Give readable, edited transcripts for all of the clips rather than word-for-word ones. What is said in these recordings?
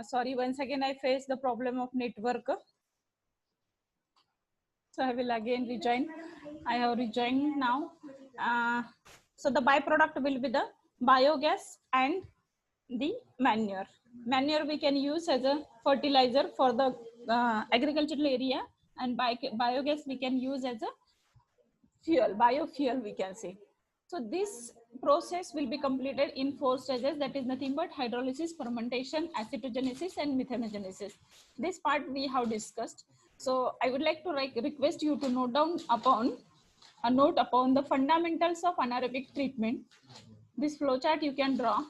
Sorry, once again I face the problem of network. So I will again rejoin. I have rejoined now. So the byproduct will be the biogas and the manure. Manure we can use as a fertilizer for the agricultural area, and biogas we can use as a fuel, biofuel we can say. So this process will be completed in 4 stages, that is nothing but hydrolysis, fermentation, acidogenesis and methanogenesis. This part we have discussed. So I would like to request you to note down upon a note upon the fundamentals of anaerobic treatment. This flowchart you can draw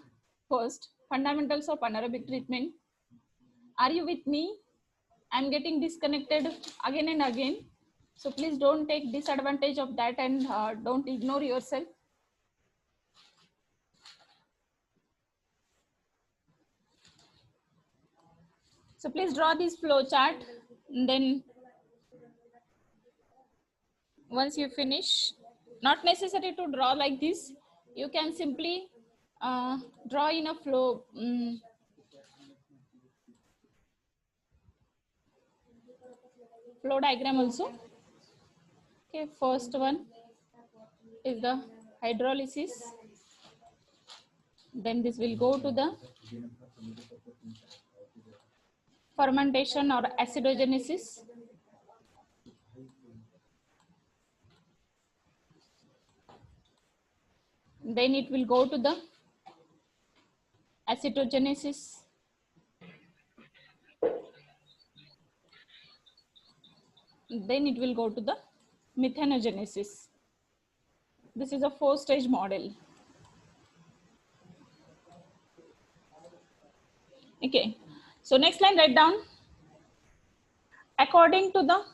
first. Fundamentals of anaerobic treatment. Are you with me? I'm getting disconnected again and again. So please don't take disadvantage of that and don't ignore yourself. So please draw this flow chart. And then once you finish, not necessary to draw like this. You can simply draw in a flow. Flow diagram also. Okay, first one is the hydrolysis. Then this will go to the fermentation or acidogenesis. Then it will go to the acidogenesis. Then it will go to the methanogenesis. This is a 4-stage model. Okay, so next line, write down. According to the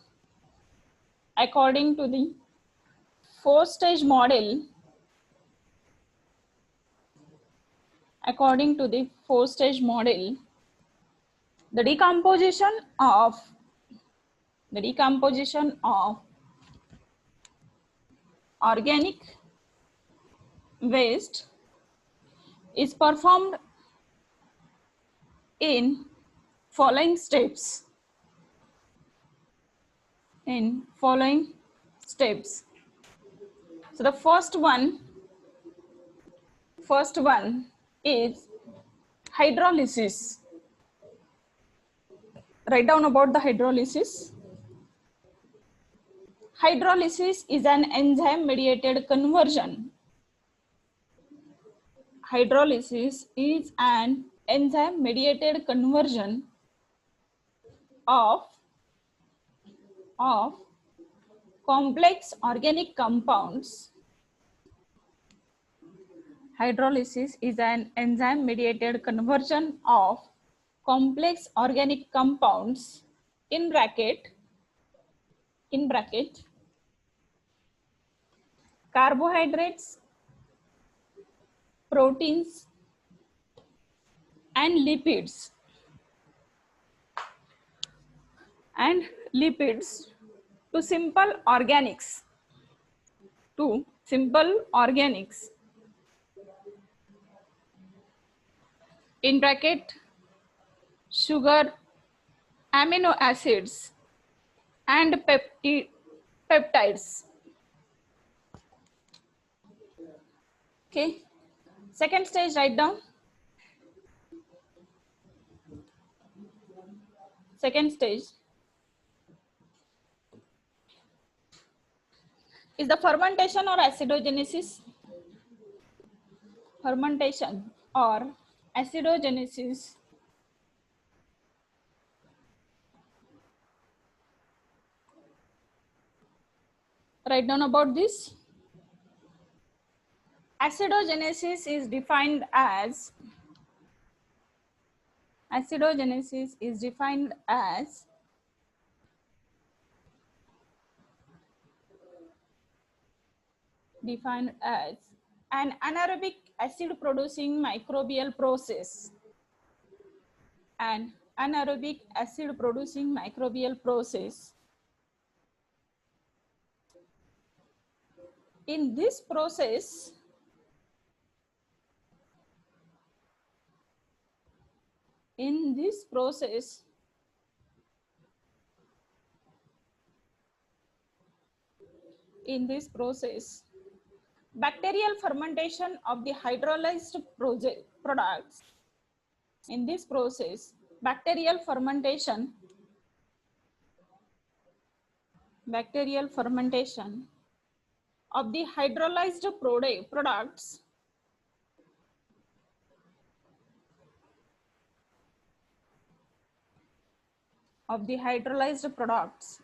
4-stage model, according to the 4-stage model, the decomposition of organic waste is performed in following steps. So the first one is hydrolysis. Write down about the hydrolysis. Hydrolysis is an enzyme mediated conversion. Hydrolysis is an enzyme mediated conversion of complex organic compounds. Hydrolysis is an enzyme mediated conversion of complex organic compounds in bracket carbohydrates, proteins and lipids to simple organics in bracket sugar, amino acids and peptides. Okay, second stage, write down. Second stage is the fermentation or acidogenesis. Fermentation or acidogenesis write down about this. Acidogenesis is defined as an anaerobic acid producing microbial process. An anaerobic acid producing microbial process. In this process, In this process, bacterial fermentation of the hydrolyzed products. In this process, bacterial fermentation of the hydrolyzed products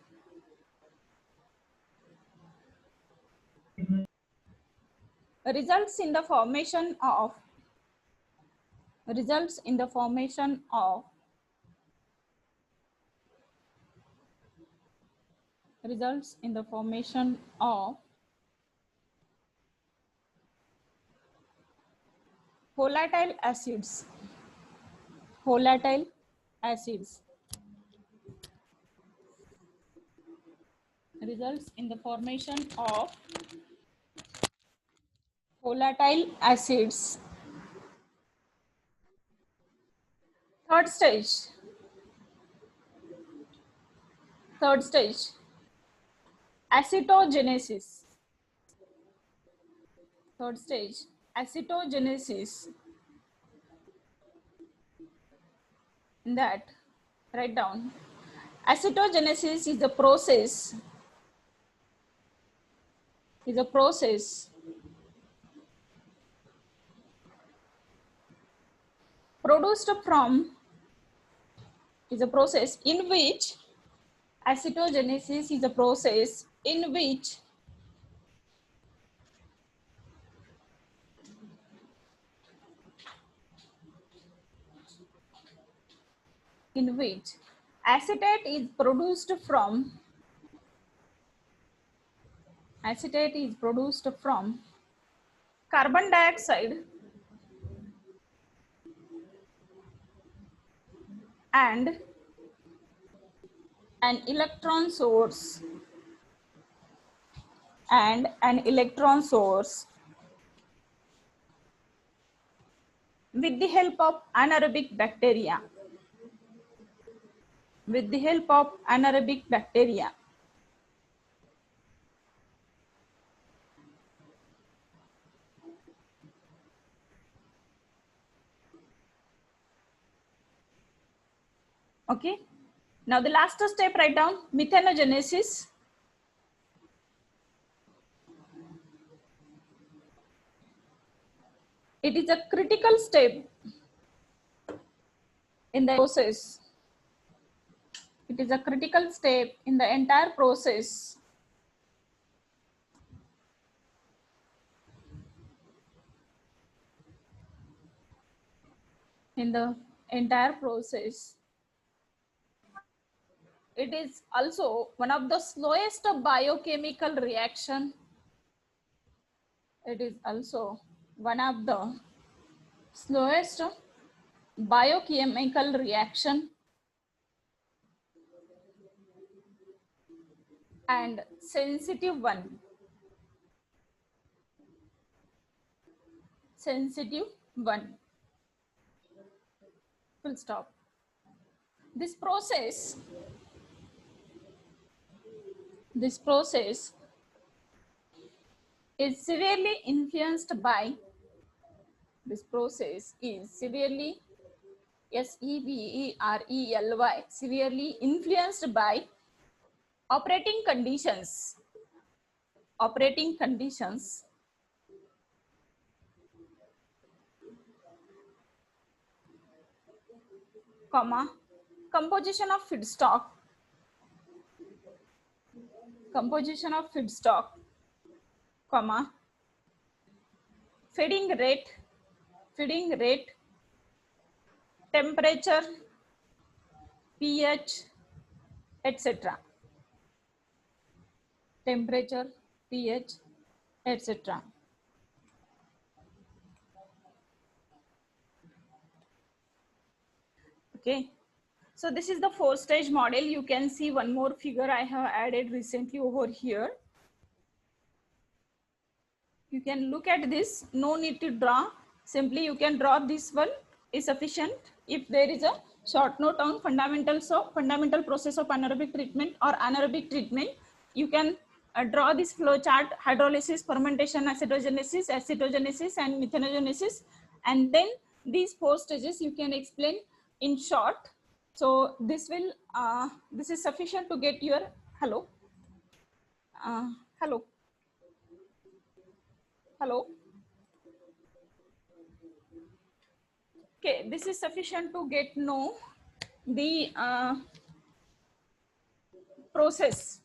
results in the formation of results in the formation of volatile acids volatile acids results in the formation of volatile acids. Third stage acetogenesis. Third stage acetogenesis. In that, write down, acetogenesis is a process produced from is a process in which acetogenesis is a process in which acetate is produced from carbon dioxide and an electron source with the help of anaerobic bacteria. Okay. Now the last step, write down methanogenesis. It is a critical step in the process. It is a critical step in the entire process. It is also one of the slowest biochemical reaction. It is also one of the slowest biochemical reaction and sensitive one. Full stop. This process is severely influenced by severely influenced by operating conditions, composition of feedstock, feeding rate, temperature, pH, etc. Okay. So this is the 4-stage model. You can see one more figure I have added recently over here. You can look at this. No need to draw. Simply you can draw this one is sufficient. if there is a short note on fundamental process of anaerobic treatment or anaerobic treatment, you can draw this flow chart: hydrolysis, fermentation, acetogenesis, and methanogenesis. And then these four stages you can explain in short. So this will this is sufficient to get your hello. Hello. Hello. Okay, this is sufficient to get know the process.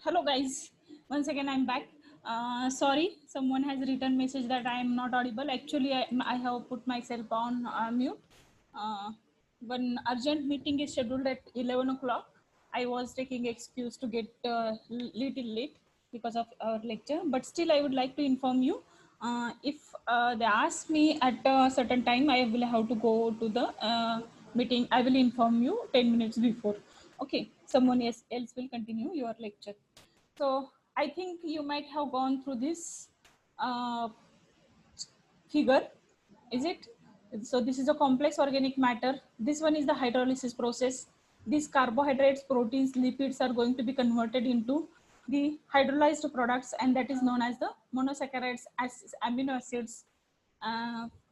Hello guys, once again I'm back. Sorry, someone has written message that I am not audible. Actually, I have put myself on mute. Uh, one urgent meeting is scheduled at 11 o'clock. I was taking excuse to get little late because of our lecture, but still I would like to inform you. If they ask me at a certain time, I will have to go to the meeting. I will inform you 10 minutes before. Okay, someone else will continue your lecture. So I think you might have gone through this uh, figure, is it? So this is a complex organic matter. This one is the hydrolysis process. These carbohydrates, proteins, lipids are going to be converted into the hydrolyzed products, and that is known as the monosaccharides, amino acids.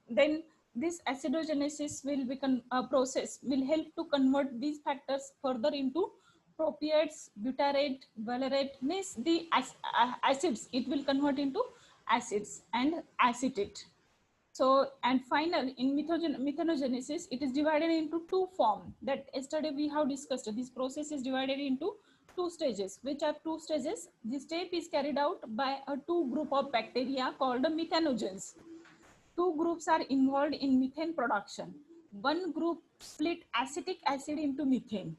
Then this acidogenesis will become a process will help to convert these factors further into propioids, butyrate, valerate, means the acids. It will convert into acids and acetate. So, and final in methanogenesis, it is divided into two forms that yesterday we have discussed. This process is divided into two stages. Which are two stages? This step is carried out by a two group of bacteria called methanogens. Two groups are involved in methane production. One group split acetic acid into methane.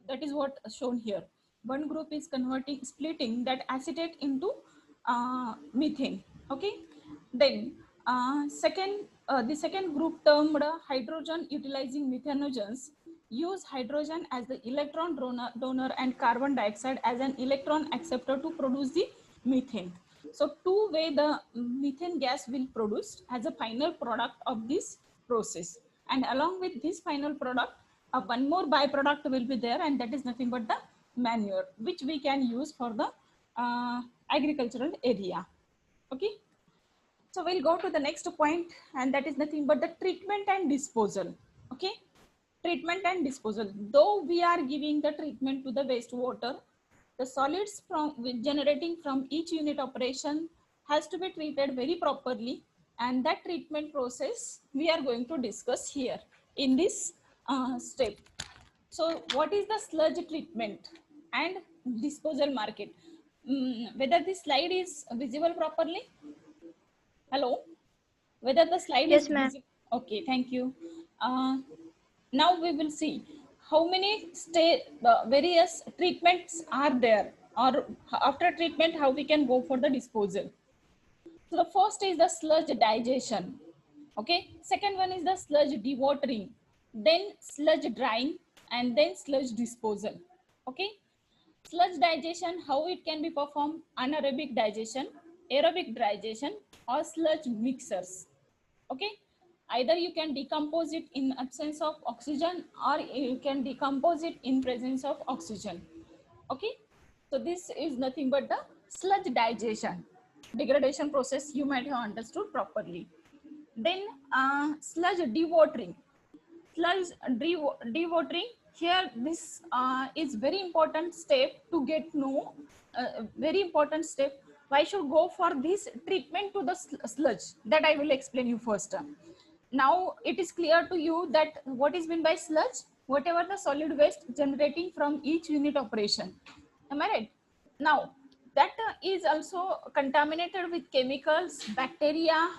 That is what shown here. One group is splitting that acetate into methane. Okay. Then the second group, termed hydrogen utilizing methanogens, use hydrogen as the electron donor and carbon dioxide as an electron acceptor to produce the methane. So two way the methane gas will produce as a final product of this process. And along with this final product, one more byproduct will be there, and that is nothing but the manure, which we can use for the agricultural area. Okay. So we'll go to the next point, and that is nothing but the treatment and disposal. Okay. Treatment and disposal. Though we are giving the treatment to the wastewater, the solids generating from each unit operation has to be treated very properly, and that treatment process we are going to discuss here in this step. So what is the sludge treatment and disposal market? Whether this slide is visible properly? Hello? Whether the slide is Yes, ma'am. visible? Okay, thank you. Now we will see how many various treatments are there, or after treatment how we can go for the disposal. So the first is the sludge digestion. Okay. Second one is the sludge dewatering, then sludge drying, and then sludge disposal. Okay. Sludge digestion, how it can be performed: anaerobic digestion, aerobic digestion, or sludge mixers. Okay. Either you can decompose it in absence of oxygen, or you can decompose it in presence of oxygen. Okay. So this is nothing but the sludge digestion, degradation process you might have understood properly. Then sludge dewatering. Sludge dewatering, here this is very important step to get know, very important step. Why should go for this treatment to the sludge? That I will explain you first. Now it is clear to you that what is meant by sludge: whatever the solid waste generating from each unit operation. Am I right? Now that is also contaminated with chemicals, bacteria,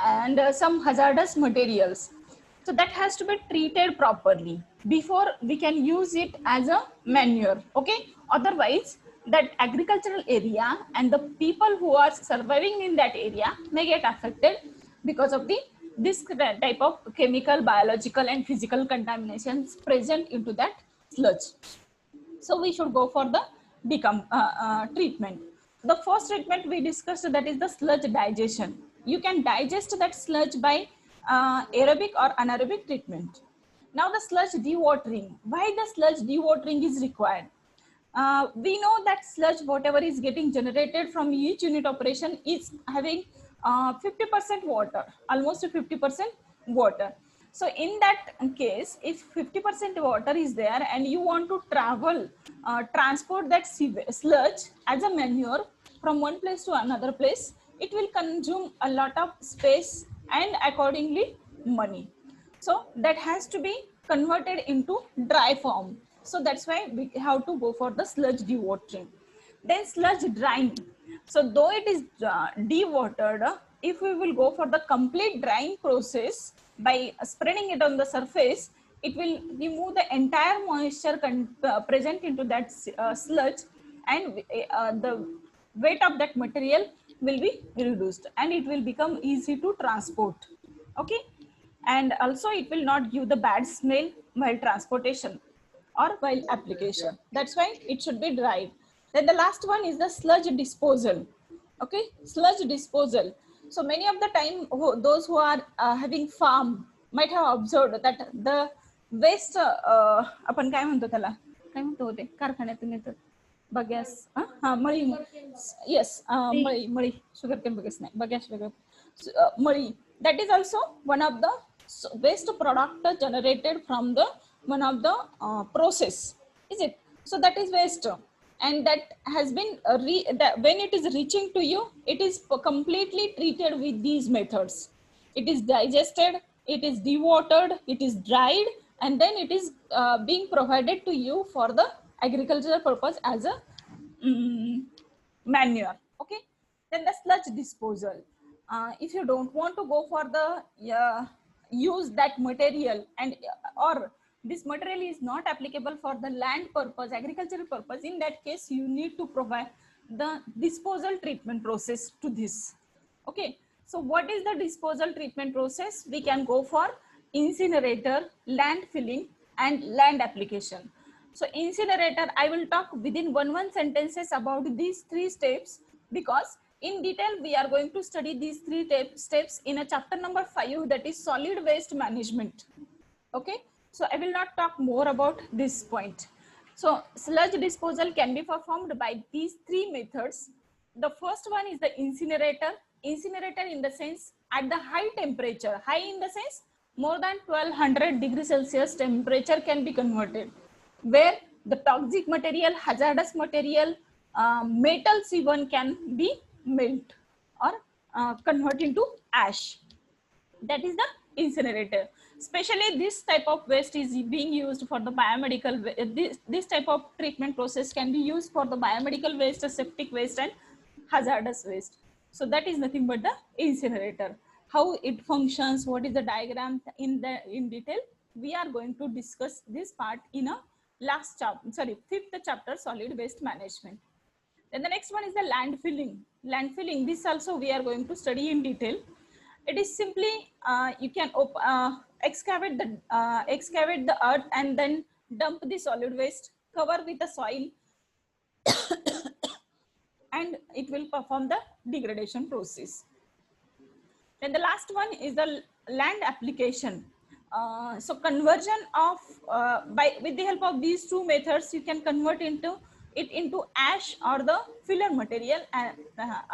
and some hazardous materials. So that has to be treated properly before we can use it as a manure. Okay. Otherwise, that agricultural area and the people who are surviving in that area may get affected because of this type of chemical, biological, and physical contaminations present into that sludge. So we should go for the treatment. The first treatment we discussed, that is the sludge digestion. You can digest that sludge by aerobic or anaerobic treatment. Now the sludge dewatering. Why the sludge dewatering is required? We know that sludge, whatever is getting generated from each unit operation, is having 50% water, almost 50% water. So in that case, if 50% water is there and you want to transport that sludge as a manure from one place to another place, it will consume a lot of space and accordingly money. So that has to be converted into dry form. So that's why we have to go for the sludge dewatering. Then sludge drying. So though it is dewatered, if we will go for the complete drying process by spreading it on the surface, it will remove the entire moisture present into that sludge, and the weight of that material will be reduced and it will become easy to transport. Okay, and also it will not give the bad smell while transportation or while application. That's why it should be dried. Then the last one is the sludge disposal. Okay, sludge disposal. So many of the time those who are having farm might have observed that the waste आपण काय म्हणतो त्याला, काय म्हणतो ते कारखान्यातून येतात bagasse, मळी, येस, मळी, मळी, शुगर केन बगॅस नाही, बगॅस वेगळं, मळी, that is also one of the waste product generated from the one of the process, is it? So that is waste, and that has been when it is reaching to you, it is completely treated with these methods. It is digested, it is dewatered, it is dried, and then it is being provided to you for the agricultural purpose as a manure. Okay, then the sludge disposal. If you don't want to go for the use that material, and or this material is not applicable for the land purpose, agricultural purpose, in that case you need to provide the disposal treatment process to this. Okay, so what is the disposal treatment process? We can go for incinerator, land filling, and land application. So incinerator, I will talk within one sentences about these three steps, because in detail we are going to study these three steps in a chapter number 5, that is solid waste management. Okay, so I will not talk more about this point. So sludge disposal can be performed by these three methods. The first one is the incinerator. Incinerator in the sense at the high temperature, high in the sense more than 1200 degrees Celsius temperature can be converted, where the toxic material, hazardous material, metals even can be melt or convert into ash. That is the incinerator. Especially this type of waste is being used for the biomedical, this type of treatment process can be used for the biomedical waste, septic waste, and hazardous waste. So that is nothing but the incinerator. How it functions, what is the diagram in detail, we are going to discuss this part in a fifth chapter, solid waste management. Then the next one is the land filling. Land filling, this also we are going to study in detail. It is simply you can excavate the earth and then dump the solid waste, cover with the soil, and it will perform the degradation process. Then the last one is the land application. So conversion of with the help of these two methods, you can convert into ash or the filler material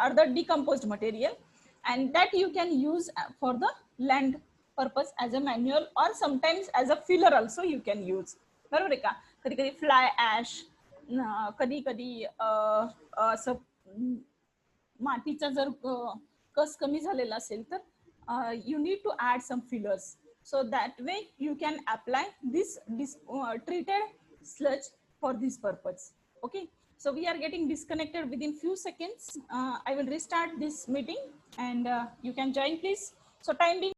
or the decomposed material, and that you can use for the land purpose as a manure, or sometimes as a filler also you can use. बरोबर आहे का? कधी कधी fly ash, कधी कधी असं मातीचा जर कस कमी झालेला असेल तर you need to add some fillers, so that way you can apply this treated sludge for this purpose. Okay, so we are getting disconnected within few seconds. I will restart this meeting and you can join please. So time being